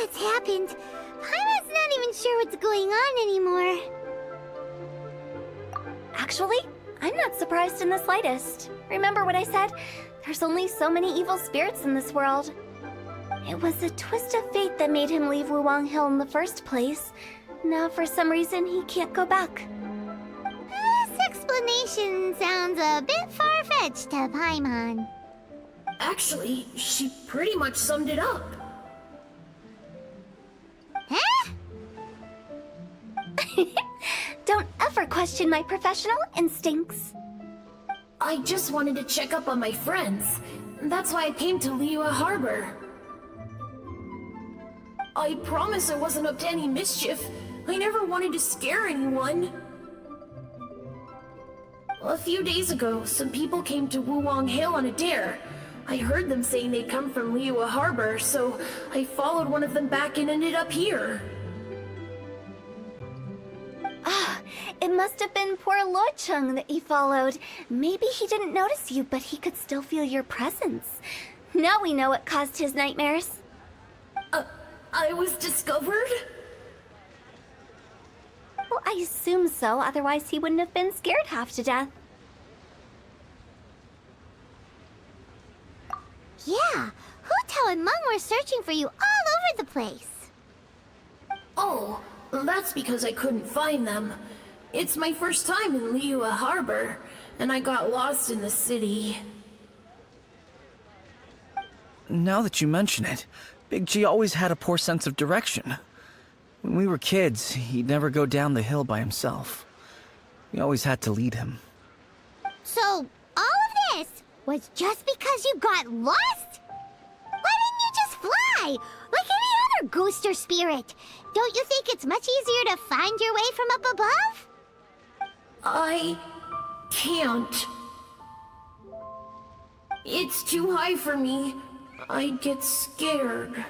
what's happened. Paimon's not even sure what's going on anymore. Actually, I'm not surprised in the slightest. Remember what I said? There's only so many evil spirits in this world. It was a twist of fate that made him leave Wuwang Hill in the first place. Now, for some reason, he can't go back. This explanation sounds a bit far-fetched to Paimon. Actually, she pretty much summed it up. Huh? Don't ever question my professional instincts. I just wanted to check up on my friends. That's why I came to Liyue Harbor. I promise I wasn't up to any mischief. I never wanted to scare anyone. A few days ago, some people came to Wuwang Hill on a dare. I heard them saying they'd come from Liyue Harbor, so I followed one of them back and ended up here. It must have been poor Luocheng that you followed. Maybe he didn't notice you, but he could still feel your presence. Now we know what caused his nightmares. I was discovered? Well, I assume so, otherwise he wouldn't have been scared half to death. Yeah, Hu and Meng were searching for you all over the place. Oh, that's because I couldn't find them. It's my first time in Liyue Harbor, and I got lost in the city. Now that you mention it, Big G always had a poor sense of direction. When we were kids, he'd never go down the hill by himself. We always had to lead him. So, all of this was just because you got lost? Why didn't you just fly? Like any other ghost or spirit? Don't you think it's much easier to find your way from up above? I can't. It's too high for me. I'd get scared.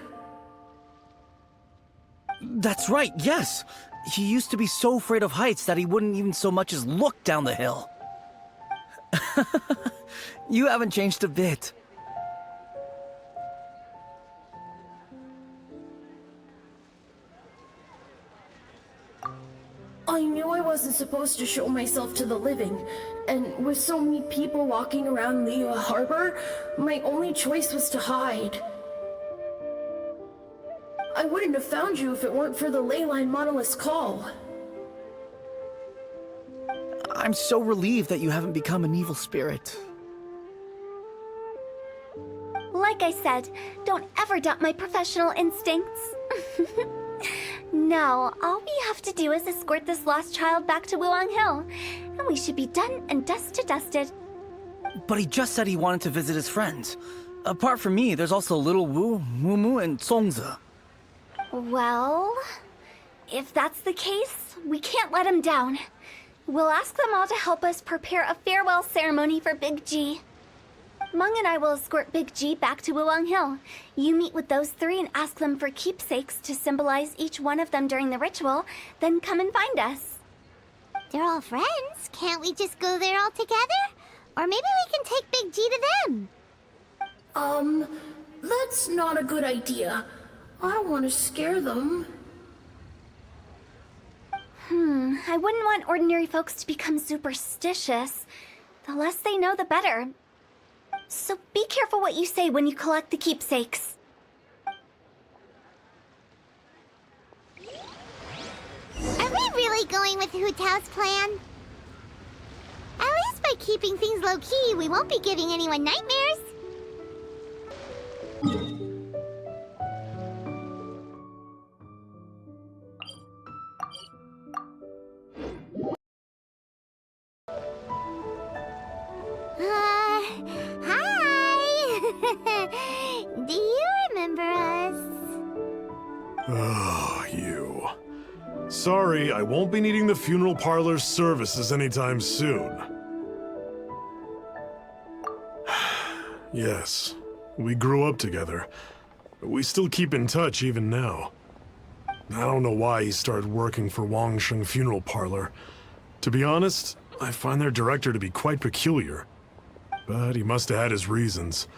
That's right, yes! He used to be so afraid of heights that he wouldn't even so much as look down the hill. You haven't changed a bit. I knew I wasn't supposed to show myself to the living, and with so many people walking around Liyue Harbor, my only choice was to hide. I wouldn't have found you if it weren't for the Leyline Monolith's call. I'm so relieved that you haven't become an evil spirit. Like I said, don't ever doubt my professional instincts. Now, all we have to do is escort this lost child back to Wuwang Hill, and we should be done and dusted. But he just said he wanted to visit his friends. Apart from me, there's also Little Wu, Mumu, and Songzi. Well, if that's the case, we can't let him down. We'll ask them all to help us prepare a farewell ceremony for Big G. Meng and I will escort Big G back to Wuwang Hill. You meet with those three and ask them for keepsakes to symbolize each one of them during the ritual, then come and find us. They're all friends. Can't we just go there all together? Or maybe we can take Big G to them. That's not a good idea. I don't want to scare them. I wouldn't want ordinary folks to become superstitious. The less they know, the better. So be careful what you say when you collect the keepsakes. Are we really going with Hu Tao's plan? At least by keeping things low-key, we won't be giving anyone nightmares. Hi! Do you remember us? Oh, you. Sorry, I won't be needing the funeral parlor's services anytime soon. Yes, we grew up together, but we still keep in touch even now. I don't know why he started working for Wangsheng Funeral Parlor. To be honest, I find their director to be quite peculiar. But he must have had his reasons.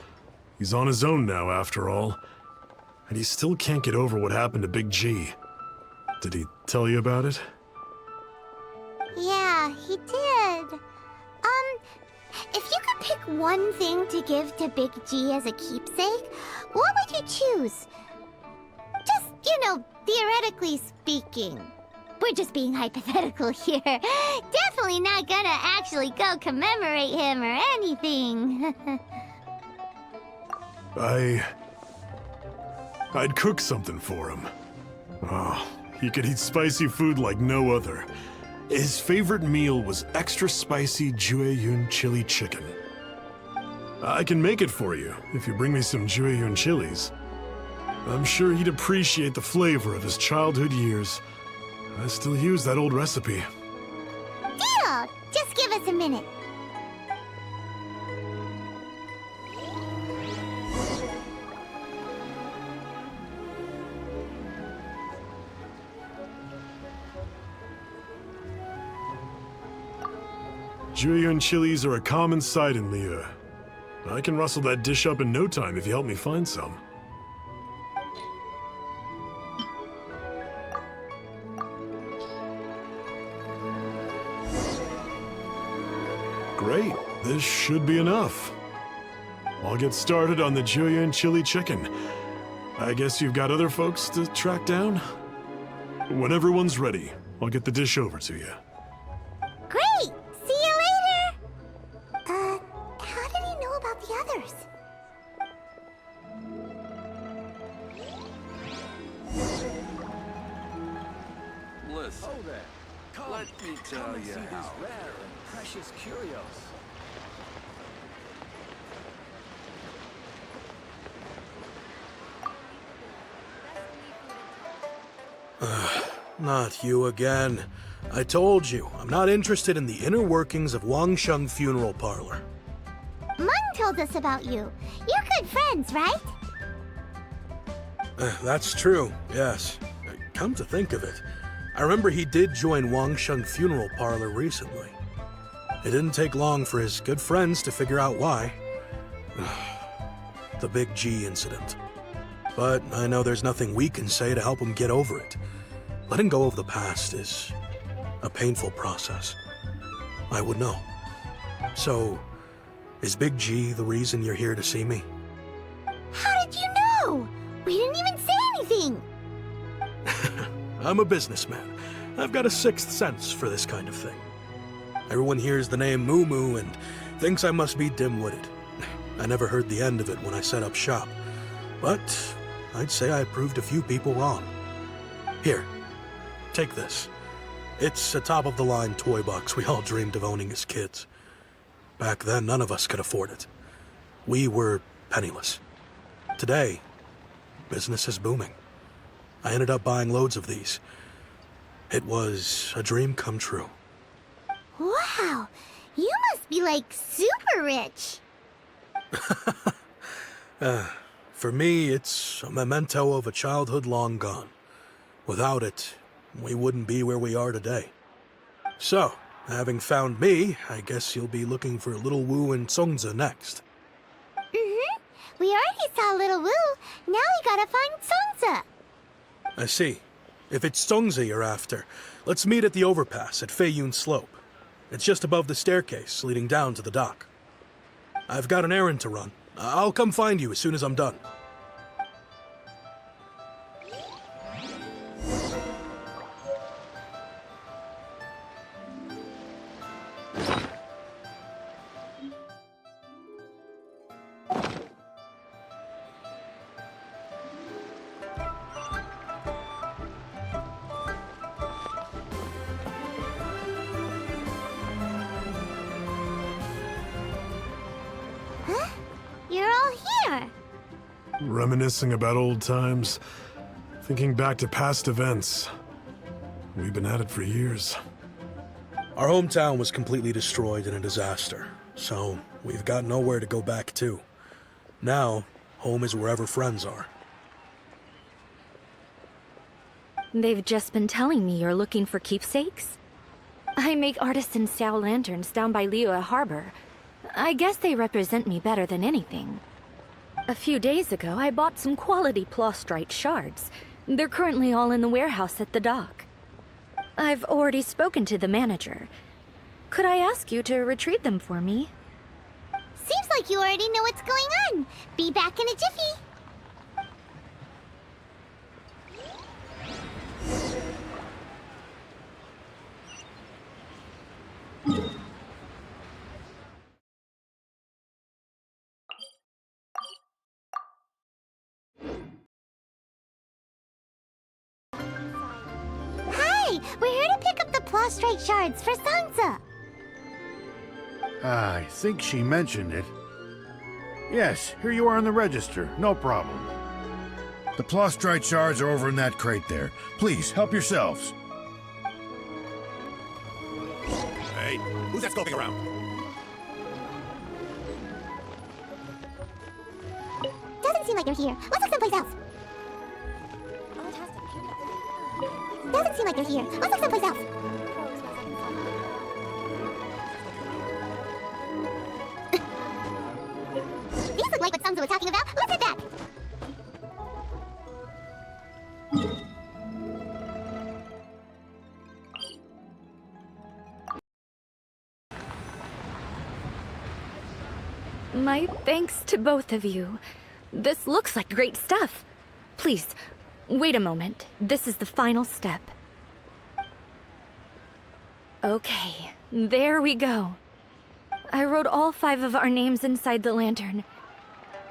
He's on his own now, after all. and he still can't get over what happened to Big G. Did he tell you about it? Yeah, he did. If you could pick one thing to give to Big G as a keepsake, what would you choose? Just, theoretically speaking. We're just being hypothetical here. Definitely not gonna actually go commemorate him or anything. I'd cook something for him. Oh, he could eat spicy food like no other. His favorite meal was extra spicy Jueyun chili chicken. I can make it for you if you bring me some Jueyun chilies. I'm sure he'd appreciate the flavor of his childhood years. I still use that old recipe. Deal! Just give us a minute. Jueyun chilies are a common sight in Liyue. I can rustle that dish up in no time if you help me find some. Great, this should be enough. I'll get started on the Jueyun chili chicken. I guess you've got other folks to track down? When everyone's ready, I'll get the dish over to you. Great! See you later! How did he know about the others? Listen, let me tell you how. rare and precious curios. Not you again. I told you, I'm not interested in the inner workings of Wangsheng Funeral Parlor. Mung told us about you. You're good friends, right? That's true, yes. Come to think of it, I remember he did join Wangsheng Funeral Parlor recently. It didn't take long for his good friends to figure out why. The Big G incident. But I know there's nothing we can say to help him get over it. Letting go of the past is a painful process. I would know. So, is Big G the reason you're here to see me? How did you know? We didn't even say anything. I'm a businessman. I've got a sixth sense for this kind of thing. Everyone hears the name Moo Moo and thinks I must be dim-witted. I never heard the end of it when I set up shop. But I'd say I proved a few people wrong. Here, take this. It's a top-of-the-line toy box we all dreamed of owning as kids. Back then, none of us could afford it. We were penniless. Today, business is booming. I ended up buying loads of these. It was a dream come true. Wow, you must be like super rich. For me, it's a memento of a childhood long gone. Without it, we wouldn't be where we are today. So, having found me, I guess you'll be looking for Little Wu and Songza next. We already saw Little Wu. Now we gotta find Songza. I see. If it's Songza you're after, let's meet at the overpass at Feiyun Slope. It's just above the staircase leading down to the dock. I've got an errand to run. I'll come find you as soon as I'm done. You're all here. Reminiscing about old times, thinking back to past events. We've been at it for years. Our hometown was completely destroyed in a disaster, so we've got nowhere to go back to. Now, home is wherever friends are. They've just been telling me you're looking for keepsakes? I make artisan style lanterns down by Liyue Harbor. I guess they represent me better than anything. A few days ago, I bought some quality plastrite shards. They're currently all in the warehouse at the dock. I've already spoken to the manager. Could I ask you to retrieve them for me? Seems like you already know what's going on. Be back in a jiffy. Hi, we're here to pick up the plastrite shards for Sansa. I think she mentioned it. Yes, here you are on the register. No problem. The plastrite shards are over in that crate there. Please, help yourselves. Hey, who's that scoping around? Doesn't seem like they're here. Let's look someplace else. Doesn't seem like they're here. Let's look someplace else. These look like what Sansa was talking about. Let's head back. My thanks to both of you. This looks like great stuff. Please, wait a moment. This is the final step. Okay, there we go. I wrote all 5 of our names inside the lantern.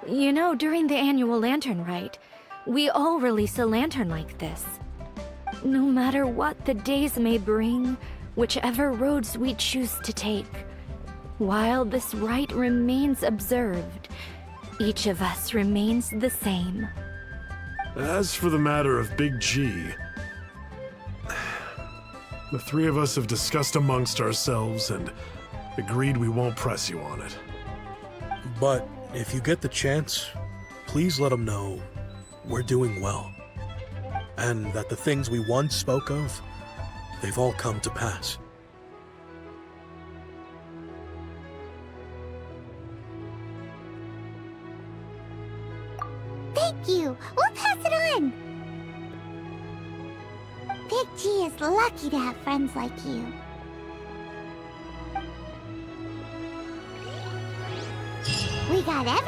You know, during the annual lantern rite, we all release a lantern like this. No matter what the days may bring, whichever roads we choose to take, while this rite remains observed, each of us remains the same. As for the matter of Big G, the 3 of us have discussed amongst ourselves and agreed we won't press you on it. But if you get the chance, please let them know we're doing well. And that the things we once spoke of, they've all come to pass. Thank you. We'll pass it on. Big G is lucky to have friends like you. We got every